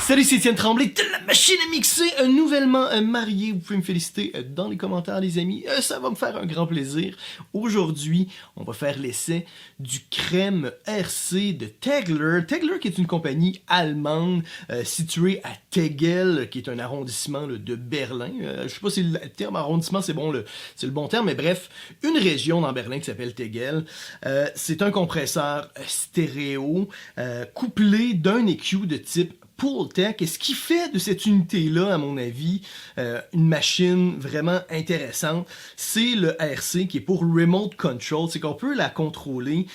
Salut, c'est Étienne Tremblay de la machine à mixer, nouvellement marié. Vous pouvez me féliciter dans les commentaires, les amis. Ça va me faire un grand plaisir. Aujourd'hui, on va faire l'essai du crème RC de Tegeler. Tegeler qui est une compagnie allemande située à Tegel, qui est un arrondissement de Berlin. Je sais pas si le terme arrondissement c'est le bon terme, mais bref, une région dans Berlin qui s'appelle Tegel. C'est un compresseur stéréo couplé d'un EQ de type Pultec. Et ce qui fait de cette unité-là, à mon avis, une machine vraiment intéressante, c'est le RC qui est pour Remote Control. C'est qu'on peut la contrôler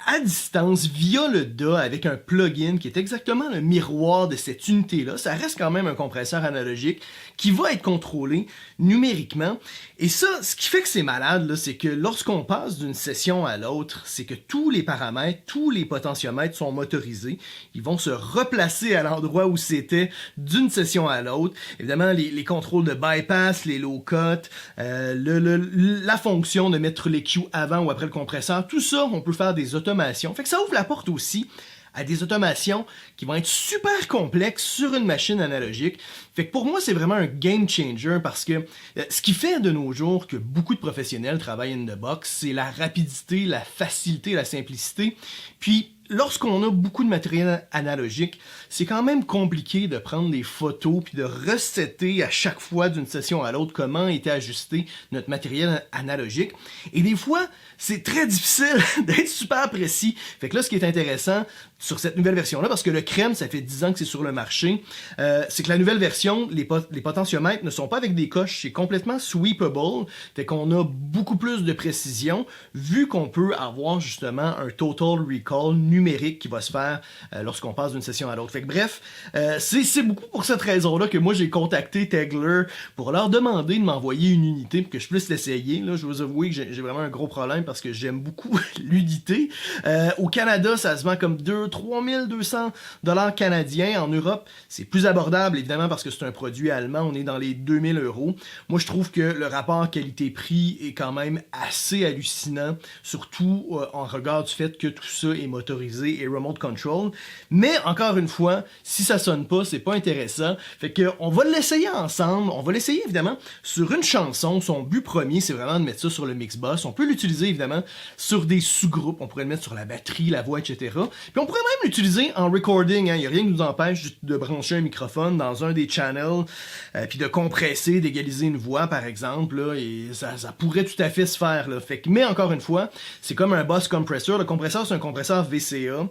à distance via le DA avec un plugin qui est exactement le miroir de cette unité-là. Ça reste quand même un compresseur analogique qui va être contrôlé numériquement. Et ça, ce qui fait que c'est malade, là, c'est que lorsqu'on passe d'une session à l'autre, c'est que tous les paramètres, tous les potentiomètres sont motorisés. Ils vont se replacer à l'endroit où c'était d'une session à l'autre. Évidemment, les contrôles de bypass, les low-cut, la fonction de mettre les Q avant ou après le compresseur, tout ça, on peut faire des automations. Fait que ça ouvre la porte aussi à des automations qui vont être super complexes sur une machine analogique. Fait que pour moi, c'est vraiment un game changer parce que ce qui fait de nos jours que beaucoup de professionnels travaillent in the box, c'est la rapidité, la facilité, la simplicité. Puis, lorsqu'on a beaucoup de matériel analogique, c'est quand même compliqué de prendre des photos puis de resetter à chaque fois d'une session à l'autre comment était ajusté notre matériel analogique. Et des fois, c'est très difficile d'être super précis. Fait que là, ce qui est intéressant sur cette nouvelle version-là, parce que le crème, ça fait 10 ans que c'est sur le marché, c'est que la nouvelle version, les potentiomètres ne sont pas avec des coches, c'est complètement sweepable. Fait qu'on a beaucoup plus de précision, vu qu'on peut avoir justement un total recall numérique qui va se faire lorsqu'on passe d'une session à l'autre. Fait que bref, c'est beaucoup pour cette raison-là que moi j'ai contacté Tegeler pour leur demander de m'envoyer une unité pour que je puisse l'essayer. Là, je vais vous avouer que j'ai vraiment un gros problème parce que j'aime beaucoup l'unité. Au Canada, ça se vend comme 3200 $ canadiens. En Europe, c'est plus abordable, évidemment, parce que c'est un produit allemand. On est dans les 2000 €. Moi, je trouve que le rapport qualité-prix est quand même assez hallucinant, surtout en regard du fait que tout ça est motorisé et remote control. Mais, encore une fois, si ça sonne pas, c'est pas intéressant. Fait que on va l'essayer ensemble. On va l'essayer, évidemment, sur une chanson. Son but premier, c'est vraiment de mettre ça sur le Mixbox. On peut l'utiliser, évidemment, sur des sous-groupes. On pourrait le mettre sur la batterie, la voix, etc. Puis on pourrait même l'utiliser en recording. Il n'y a rien qui nous empêche de brancher un microphone dans un des channels, puis de compresser, d'égaliser une voix, par exemple. Là, et ça pourrait tout à fait se faire. Là. Fait que, mais encore une fois, c'est comme un bus compressor. Le compresseur, c'est un compresseur VCA.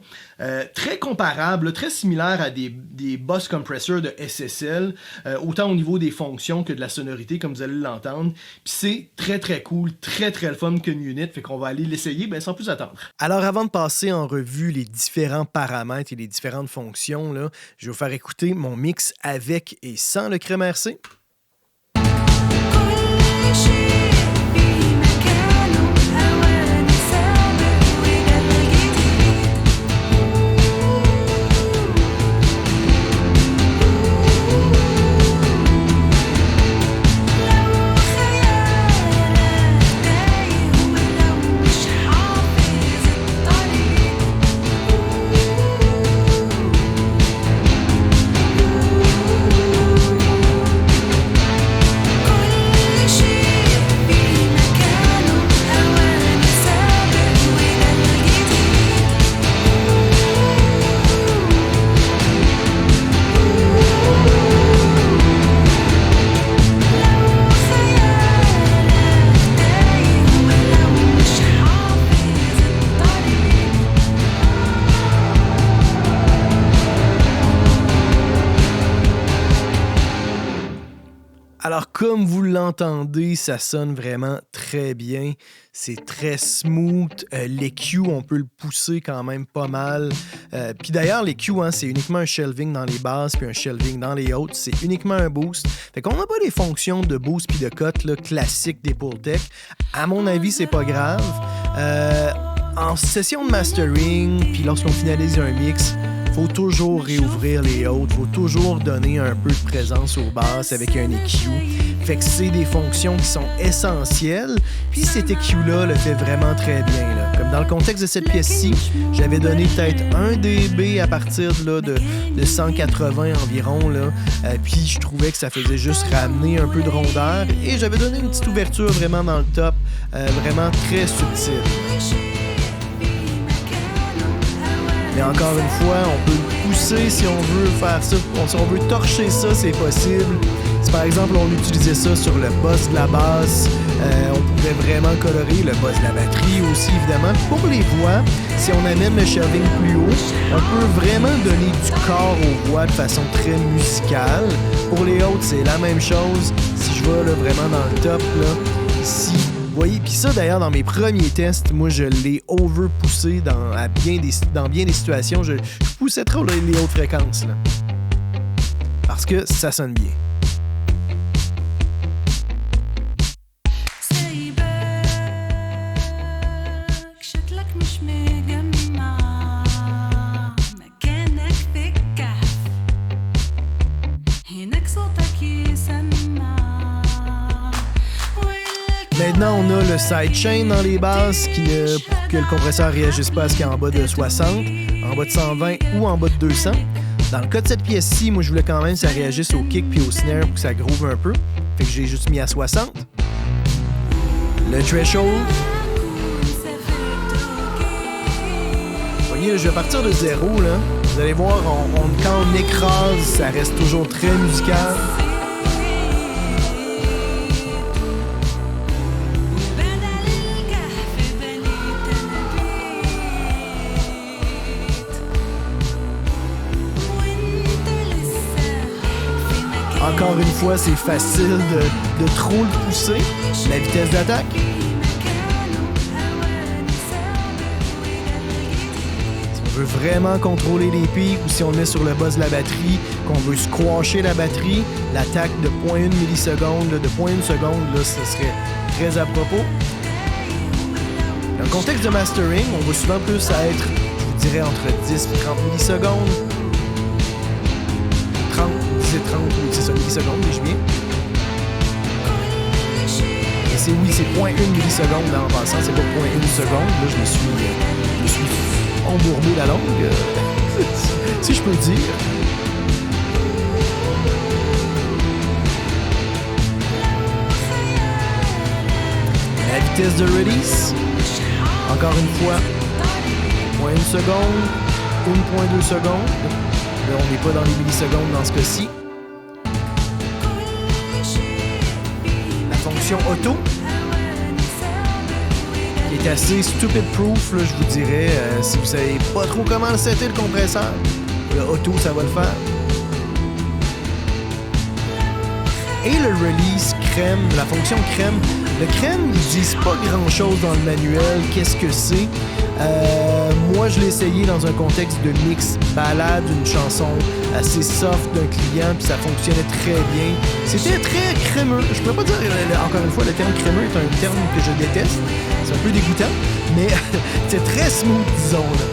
Très comparable, très similaire à des bus compressors de SSL, autant au niveau des fonctions que de la sonorité, comme vous allez l'entendre. Puis c'est très très cool, très très le fun qu'une unit. Fait qu'on va aller l'essayer sans plus attendre. Alors avant de passer en revue les différents paramètres et les différentes fonctions, là, je vais vous faire écouter mon mix avec et sans le crème RC. Alors, comme vous l'entendez, ça sonne vraiment très bien. C'est très smooth. L'EQ, on peut le pousser quand même pas mal. Puis d'ailleurs, l'EQ, c'est uniquement un shelving dans les basses puis un shelving dans les hautes. C'est uniquement un boost. Fait qu'on n'a pas les fonctions de boost puis de cut là, classiques des Pultec. À mon avis, c'est pas grave. En session de mastering, puis lorsqu'on finalise un mix, faut toujours réouvrir les hautes, faut toujours donner un peu de présence aux basses avec un EQ. Fait que c'est des fonctions qui sont essentielles, puis cet EQ-là le fait vraiment très bien. Là. Comme dans le contexte de cette pièce-ci, j'avais donné peut-être 1 dB à partir de 180 environ, là. Puis je trouvais que ça faisait juste ramener un peu de rondeur, et j'avais donné une petite ouverture vraiment dans le top, vraiment très subtile. Mais encore une fois, on peut le pousser si on veut faire ça. Si on veut torcher ça, c'est possible. Si par exemple on utilisait ça sur le boss de la basse, on pourrait vraiment colorer le boss de la batterie aussi, évidemment. Pour les voix, si on amène le shelving plus haut, on peut vraiment donner du corps aux voix de façon très musicale. Pour les hautes, c'est la même chose. Si je vais là, vraiment dans le top, là, ici, vous voyez, puis ça d'ailleurs dans mes premiers tests, moi je l'ai overpoussé dans bien des situations. Je poussais trop les hautes fréquences là, parce que ça sonne bien. Maintenant, on a le sidechain dans les basses pour que le compresseur ne réagisse pas à ce qui est en bas de 60, en bas de 120 ou en bas de 200. Dans le cas de cette pièce-ci, moi, je voulais quand même que ça réagisse au kick puis au snare pour que ça groove un peu. Fait que j'ai juste mis à 60. Le threshold. Vous voyez, je vais partir de 0, là. Vous allez voir, quand on écrase, ça reste toujours très musical. Encore une fois, c'est facile de trop le pousser. La vitesse d'attaque. Si on veut vraiment contrôler les pics ou si on le met sur le buzz de la batterie, qu'on veut squasher la batterie, l'attaque de 0.1 milliseconde, de 0.1 seconde, là, ce serait très à propos. Dans le contexte de mastering, on va souvent plus à être, je vous dirais, entre 10 et 30 millisecondes. 30, 10 et 30, oui, c'est ça, millisecondes, mais je viens. Et c'est 0.1 milliseconde en passant, c'est pas 0.1 seconde. Là, je me suis embourbé la langue, si je peux dire. La vitesse de release, encore une fois, 0.1 seconde, 1.2 secondes. Là, on n'est pas dans les millisecondes dans ce cas-ci. La fonction auto, qui est assez stupid proof, là, je vous dirais. Si vous savez pas trop comment setter le compresseur, le auto, ça va le faire. Et le release crème, la fonction crème. Le crème, ils disent pas grand-chose dans le manuel. Qu'est-ce que c'est? Moi, je l'ai essayé dans un contexte de mix balade, une chanson assez soft d'un client, puis ça fonctionnait très bien. C'était très crémeux. Je peux pas dire, encore une fois, le terme crémeux est un terme que je déteste. C'est un peu dégoûtant, mais c'est très smooth, disons, là.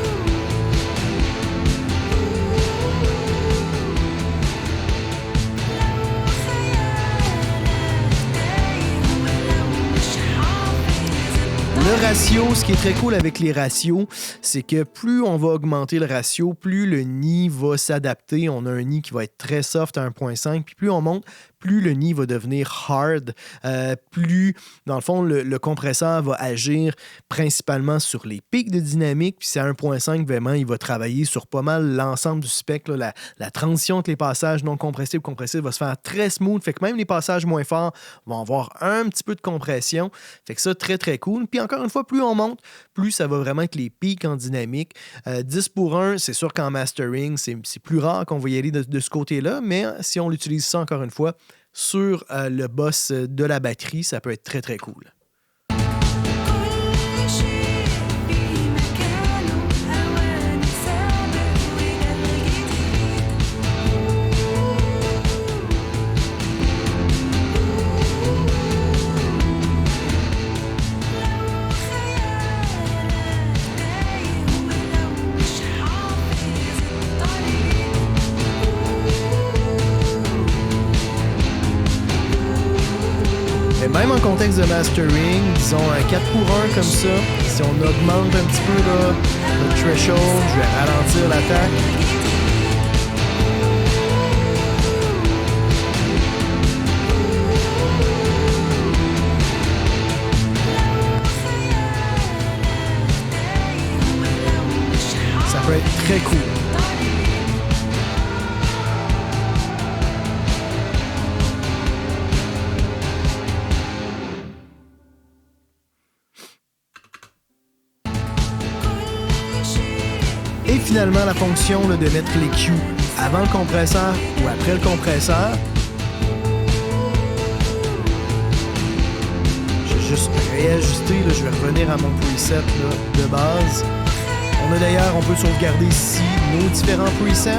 Le ratio, ce qui est très cool avec les ratios, c'est que plus on va augmenter le ratio, plus le nid va s'adapter. On a un nid qui va être très soft à 1.5, puis plus on monte, plus le nid va devenir hard, plus, dans le fond, le compresseur va agir principalement sur les pics de dynamique, puis c'est à 1.5, vraiment, il va travailler sur pas mal l'ensemble du spectre. Là, la transition entre les passages non compressés et compressés va se faire très smooth, fait que même les passages moins forts vont avoir un petit peu de compression, fait que ça, très, très cool. Puis encore une fois, plus on monte, plus ça va vraiment être les pics en dynamique. 10 pour 1, c'est sûr qu'en mastering, c'est plus rare qu'on va y aller de ce côté-là, mais si on l'utilise ça, encore une fois, sur le boss de la batterie, ça peut être très, très cool. contexte de mastering, disons un 4:1 comme ça, si on augmente un petit peu là, le threshold, je vais ralentir l'attaque. Ça peut être très cool. Et finalement, la fonction là, de mettre les Q avant le compresseur ou après le compresseur. Je vais juste réajuster. Là, je vais revenir à mon preset là, de base. On peut sauvegarder ici nos différents presets.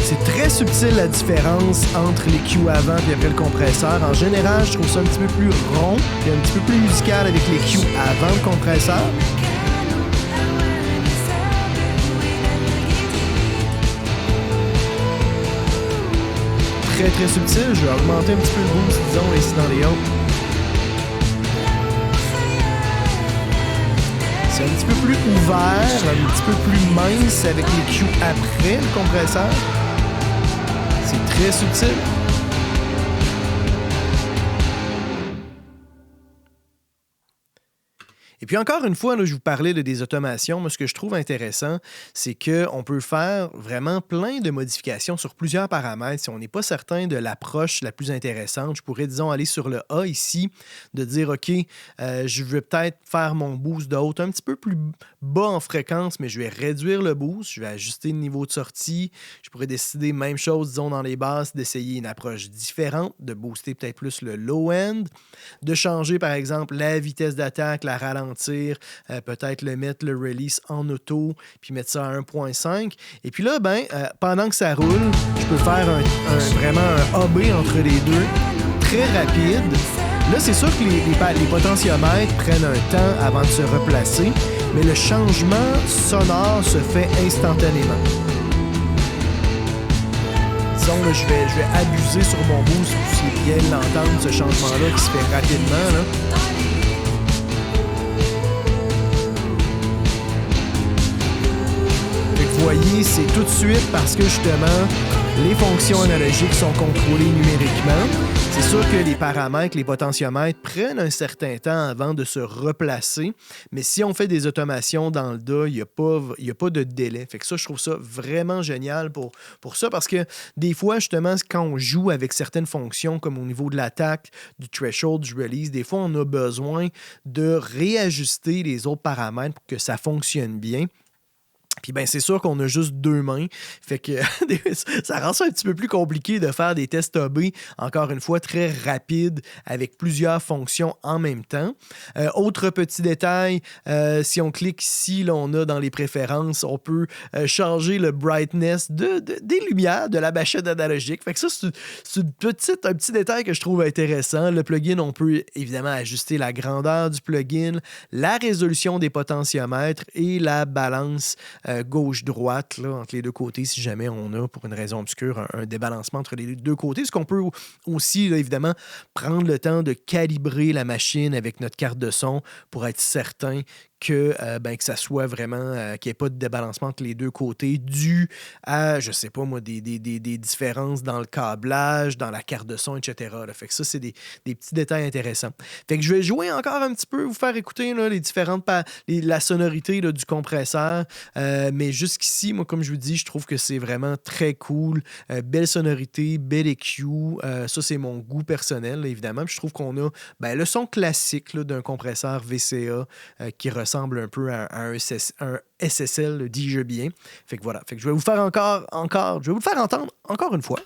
C'est très subtil la différence entre les Q avant et après le compresseur. En général, je trouve ça un petit peu plus rond et un petit peu plus musical avec les Q avant le compresseur. Très très subtil. Je vais augmenter un petit peu le boost, disons, ici dans les hauts. C'est un petit peu plus ouvert, un petit peu plus mince avec les Q après le compresseur. C'est très subtil. Et puis encore une fois, là, je vous parlais de des automations. Moi, ce que je trouve intéressant, c'est qu'on peut faire vraiment plein de modifications sur plusieurs paramètres. Si on n'est pas certain de l'approche la plus intéressante, je pourrais, disons, aller sur le A ici, de dire, OK, je vais peut-être faire mon boost de haute un petit peu plus bas en fréquence, mais je vais réduire le boost, je vais ajuster le niveau de sortie. Je pourrais décider, même chose, disons, dans les basses, d'essayer une approche différente, de booster peut-être plus le low-end, de changer, par exemple, la vitesse d'attaque, la ralentir, peut-être le mettre le release en auto, puis mettre ça à 1.5. Et puis là, pendant que ça roule, je peux faire vraiment un AB entre les deux, très rapide. Là, c'est sûr que les potentiomètres prennent un temps avant de se replacer, mais le changement sonore se fait instantanément. Disons, là, je vais abuser sur mon boost, vous allez bien l'entendre, ce changement-là qui se fait rapidement, là. Vous voyez, c'est tout de suite parce que justement, les fonctions analogiques sont contrôlées numériquement. C'est sûr que les paramètres, les potentiomètres prennent un certain temps avant de se replacer, mais si on fait des automations dans le DA, il n'y a pas de délai. Fait que ça, je trouve ça vraiment génial pour ça, parce que des fois, justement, quand on joue avec certaines fonctions, comme au niveau de l'attaque, du threshold, du release, des fois, on a besoin de réajuster les autres paramètres pour que ça fonctionne bien. Puis c'est sûr qu'on a juste deux mains, fait que ça rend ça un petit peu plus compliqué de faire des tests AB, encore une fois, très rapides, avec plusieurs fonctions en même temps. Autre petit détail, si on clique ici, là, on a dans les préférences, on peut changer le brightness des lumières de la bâchette analogique. Fait que ça, c'est un petit détail que je trouve intéressant. Le plugin, on peut évidemment ajuster la grandeur du plugin, la résolution des potentiomètres et la balance gauche-droite là, entre les deux côtés, si jamais on a, pour une raison obscure, un débalancement entre les deux côtés. Ce qu'on peut aussi, là, évidemment, prendre le temps de calibrer la machine avec notre carte de son pour être certain que ça soit vraiment, qu'il n'y ait pas de débalancement entre les deux côtés dû à, je sais pas moi, des différences dans le câblage, dans la carte de son, etc. Là. Fait que ça, c'est des petits détails intéressants. Fait que je vais jouer encore un petit peu, vous faire écouter là, les différentes la sonorité là, du compresseur. Mais jusqu'ici, moi, comme je vous dis, je trouve que c'est vraiment très cool. Belle sonorité, bel EQ. Ça, c'est mon goût personnel, là, évidemment. Puis je trouve qu'on a le son classique là, d'un compresseur VCA qui ressemble un peu à un SSL, dis-je bien. Fait que voilà. Fait que je vais vous faire je vais vous le faire entendre encore une fois.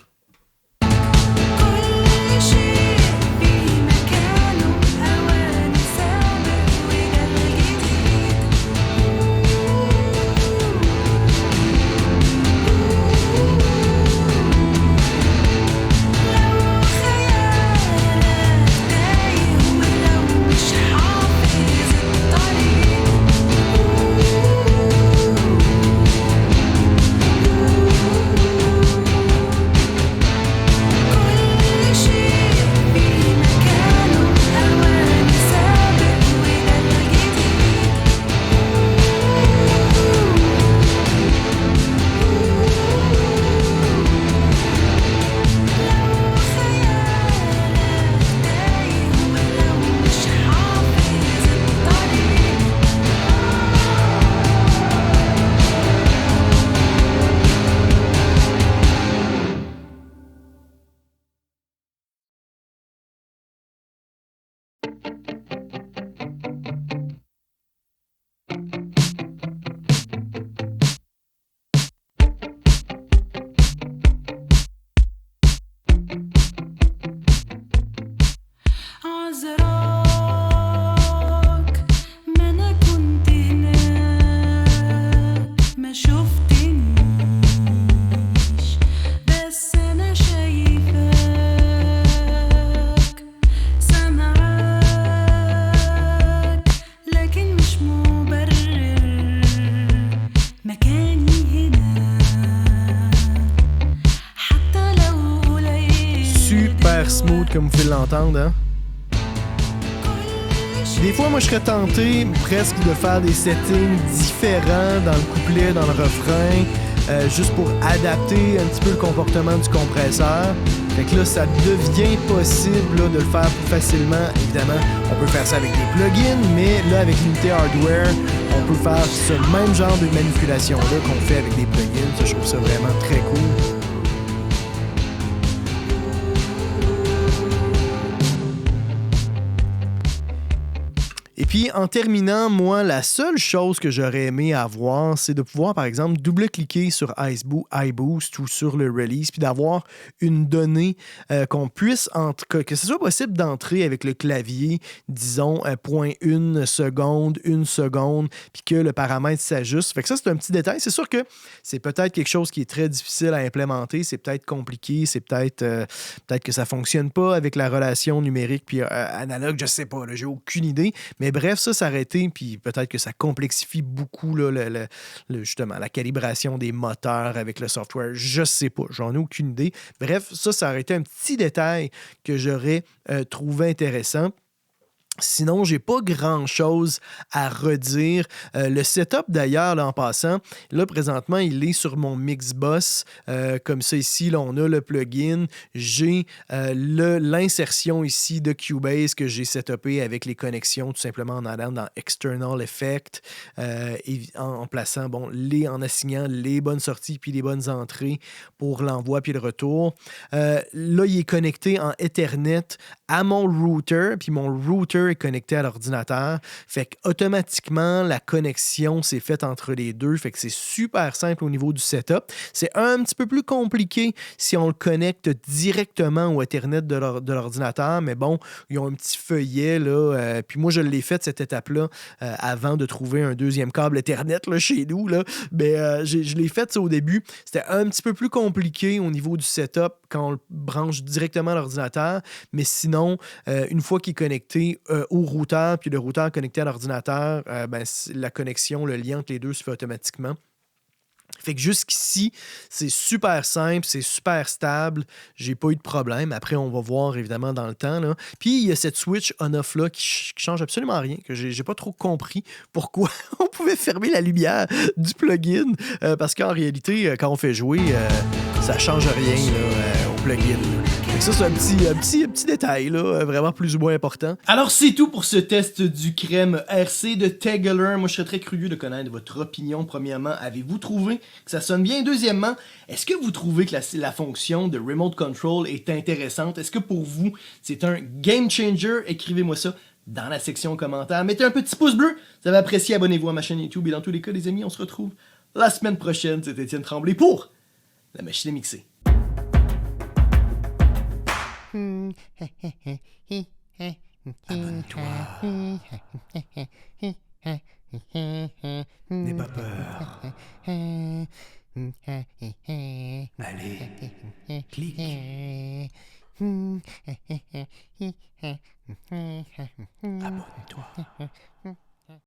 smooth, comme vous pouvez l'entendre. Hein? Des fois, moi, je serais tenté presque de faire des settings différents dans le couplet, dans le refrain, juste pour adapter un petit peu le comportement du compresseur. Fait que là, ça devient possible là, de le faire plus facilement. Évidemment, on peut faire ça avec des plugins, mais là, avec l'unité hardware, on peut faire ce même genre de manipulation-là qu'on fait avec des plugins. Ça, je trouve ça vraiment très cool. Et puis, en terminant, moi, la seule chose que j'aurais aimé avoir, c'est de pouvoir, par exemple, double-cliquer sur iBoost ou sur le release, puis d'avoir une donnée qu'on puisse, que ce soit possible d'entrer avec le clavier, disons, 0.1 seconde, 1 seconde, puis que le paramètre s'ajuste. Fait que ça, c'est un petit détail. C'est sûr que c'est peut-être quelque chose qui est très difficile à implémenter, c'est peut-être compliqué, c'est peut-être que ça ne fonctionne pas avec la relation numérique puis analogue, je sais pas, là, j'ai aucune idée, mais bref, ça aurait été, puis peut-être que ça complexifie beaucoup là, justement la calibration des moteurs avec le software. Je sais pas, j'en ai aucune idée. Bref, ça aurait été un petit détail que j'aurais trouvé intéressant. Sinon, j'ai pas grand-chose à redire. Le setup, d'ailleurs, là, en passant, là, présentement, il est sur mon Mixbus. Comme ça, ici, là, on a le plugin. J'ai l'insertion ici de Cubase que j'ai setupé avec les connexions, tout simplement en allant dans External Effect et en plaçant, en assignant les bonnes sorties puis les bonnes entrées pour l'envoi puis le retour. Là, il est connecté en Ethernet à mon router, puis mon router est connecté à l'ordinateur. Fait qu'automatiquement, la connexion s'est faite entre les deux. Fait que c'est super simple au niveau du setup. C'est un petit peu plus compliqué si on le connecte directement au Ethernet de l'ordinateur, mais bon, ils ont un petit feuillet, là. Puis moi, je l'ai fait, cette étape-là, avant de trouver un deuxième câble Ethernet là, chez nous. Là. Mais je l'ai fait au début. C'était un petit peu plus compliqué au niveau du setup quand on le branche directement à l'ordinateur. Mais sinon, une fois qu'il est connecté au routeur, puis le routeur connecté à l'ordinateur, la connexion, le lien entre les deux se fait automatiquement. Fait que jusqu'ici, c'est super simple, c'est super stable. J'ai pas eu de problème. Après, on va voir évidemment dans le temps. Là. Puis, il y a cette switch on-off-là qui change absolument rien, que j'ai pas trop compris pourquoi on pouvait fermer la lumière du plugin. Parce qu'en réalité, quand on fait jouer, ça change rien là, au plugin. Fait que ça, c'est un petit détail, là, vraiment plus ou moins important. Alors, c'est tout pour ce test du crème RC de Tegeler. Moi, je serais très curieux de connaître votre opinion. Premièrement, avez-vous trouvé que ça sonne bien? Deuxièmement, est-ce que vous trouvez que la fonction de Remote Control est intéressante? Est-ce que pour vous, c'est un game changer? Écrivez-moi ça dans la section commentaires. Mettez un petit pouce bleu. Si vous avez apprécié, abonnez-vous à ma chaîne YouTube. Et dans tous les cas, les amis, on se retrouve la semaine prochaine. C'est Étienne Tremblay pour La Machine à Mixer. Abonne-toi. N'aie pas peur. Allez, clique. Abonne-toi.